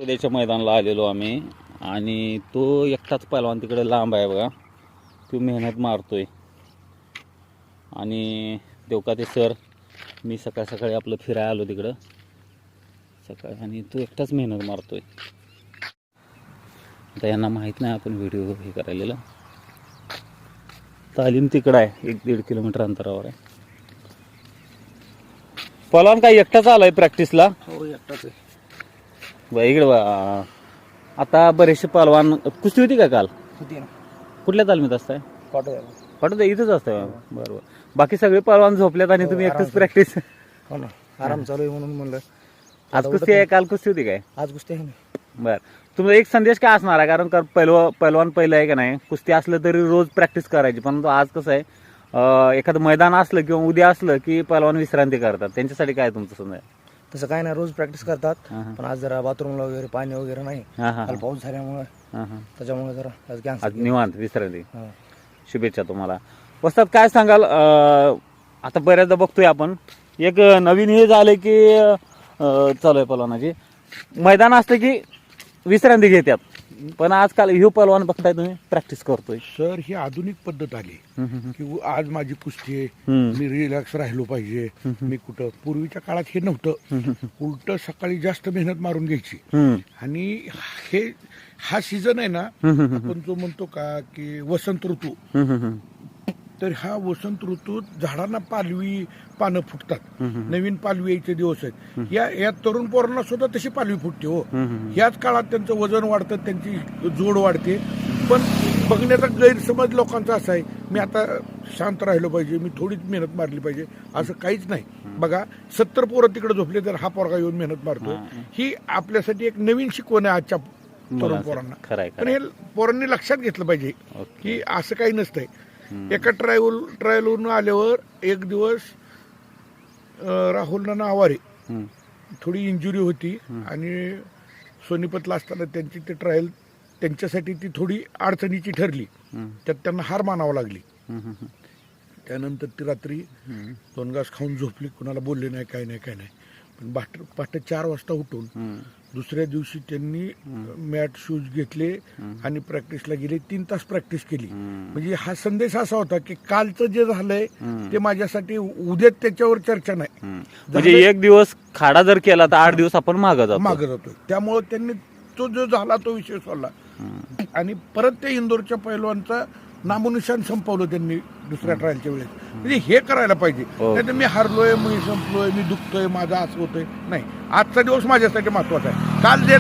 उद्याच्या मैदानाला आलेलो आम्ही आणि तो एकटाच पैलवान तिकडे लांब आहे बघा. तो मेहनत मारतोय आणि देवकाते सर मी सकाळ सकाळी आपलं फिरायला आलो तिकडं सकाळी आणि तो एकटाच मेहनत मारतोय. आता यांना माहीत नाही आपण व्हिडिओ हे करायला. तालीम तिकडं आहे 1-1.5 किलोमीटर अंतरावर आहे. पैलवान काय एकटाच आलाय प्रॅक्टिसला? हो एकटाच आहे. बा इकडे बा. आता बरेचसे पैलवान कुस्ती होती का काल? होती ना. कुठल्या तालमीत असताय? पाठव इथंच असतं. बरोबर. बाकी सगळे पैलवान झोपल्यात आणि तुम्ही एकटंच प्रॅक्टिस. हो ना, आराम चालू आहे म्हणून म्हणलं. आज कुस्ती आहे, काल कुस्ती होती काय? आज कुस्ती आहे ना. बर, तुमचा एक संदेश काय असणार आहे? कारण पैलवान पहिलं आहे का नाही, कुस्ती असलं तरी रोज प्रॅक्टिस करायची. परंतु आज कसं आहे, एखादं मैदान असलं किंवा उद्या असलं की पैलवान विश्रांती करतात. त्यांच्यासाठी काय तुमचं संदेश? तसं काय नाही, रोज प्रॅक्टिस करतात. पण आज जरा बाथरूमला वगैरे पाणी वगैरे नाही. काल पाऊस झाल्यामुळे त्याच्यामुळे जरा आज आज कॅन्सल. निवांत विश्रांती. शुभेच्छा तुम्हाला. वस्ताद काय सांगाल? आता बऱ्याचदा बघतोय आपण एक नवीन हे झालं की चालू आहे पैलवानाची, मैदान असतं की विश्रांती घेतात. पण आजकाल ह्यो पैलवान बघताय तुम्ही प्रॅक्टिस करतोय. सर ही आधुनिक पद्धत आली की आज माझी कुस्ती आहे, हम्म. मी रिलॅक्स राहिलो पाहिजे. मी कुठं पूर्वीच्या काळात हे नव्हतं. उलट सकाळी जास्त मेहनत मारून घ्यायची. आणि हे हा सीझन आहे ना, आपण जो म्हणतो का की वसंत ऋतू, तर हा वसंत ऋतूत झाडांना पानं फुटतात. नवीन पालवी यायचे दिवस आहेत. या तरुण पोरांना सुद्धा तशी पालवी फुटते हो. याच काळात त्यांचं वजन वाढतं, त्यांची जोड वाढते. पण बघण्याचा गैरसमज लोकांचा असा आहे, मी आता शांत राहिलो पाहिजे, मी थोडीच मेहनत मारली पाहिजे, असं काहीच नाही. बघा 70 पोरं तिकडे झोपले तर हा पोरगा येऊन मेहनत मारतो. ही आपल्यासाठी एक नवीन शिकवण आहे आजच्या तरुण पोरांना. पण हे पोरांनी लक्षात घेतलं पाहिजे की असं काही नसतंय. एका ट्रायलवरून आल्यावर एक दिवस राहुल नाना आवारे थोडी इंजुरी होती आणि सोनीपतला असताना त्यांची ते ट्रायल त्यांच्यासाठी ती थोडी अडचणीची ठरली. त्यात त्यांना हार मानावं लागली. त्यानंतर ती रात्री 2 घास खाऊन झोपली, कुणाला बोलले नाही, काय नाही. पण पहाटे 4 वाजता उठून दुसऱ्या दिवशी त्यांनी मॅट शूज घेतले आणि प्रॅक्टिसला गेले. 3 तास प्रॅक्टिस केली. म्हणजे हा संदेश असा होता की कालचं जे झालंय ते माझ्यासाठी उद्या त्याच्यावर चर्चा नाही. म्हणजे एक दिवस खाडा जर केला तर 8 दिवस आपण मागं जातो. त्यामुळे त्यांनी तो जो झाला तो विषय सोडला आणि परत त्या इंदोरच्या पैलवानचा नामोनिशान संपवलं त्यांनी दुसऱ्या ट्रायलच्या वेळेस. म्हणजे हे करायला पाहिजे. नाही तर मी हारलोय, मी संपलोय, मी दुखतोय, माझं असं होतंय, नाही. आजचा दिवस माझ्यासाठी महत्वाचा आहे. काल जे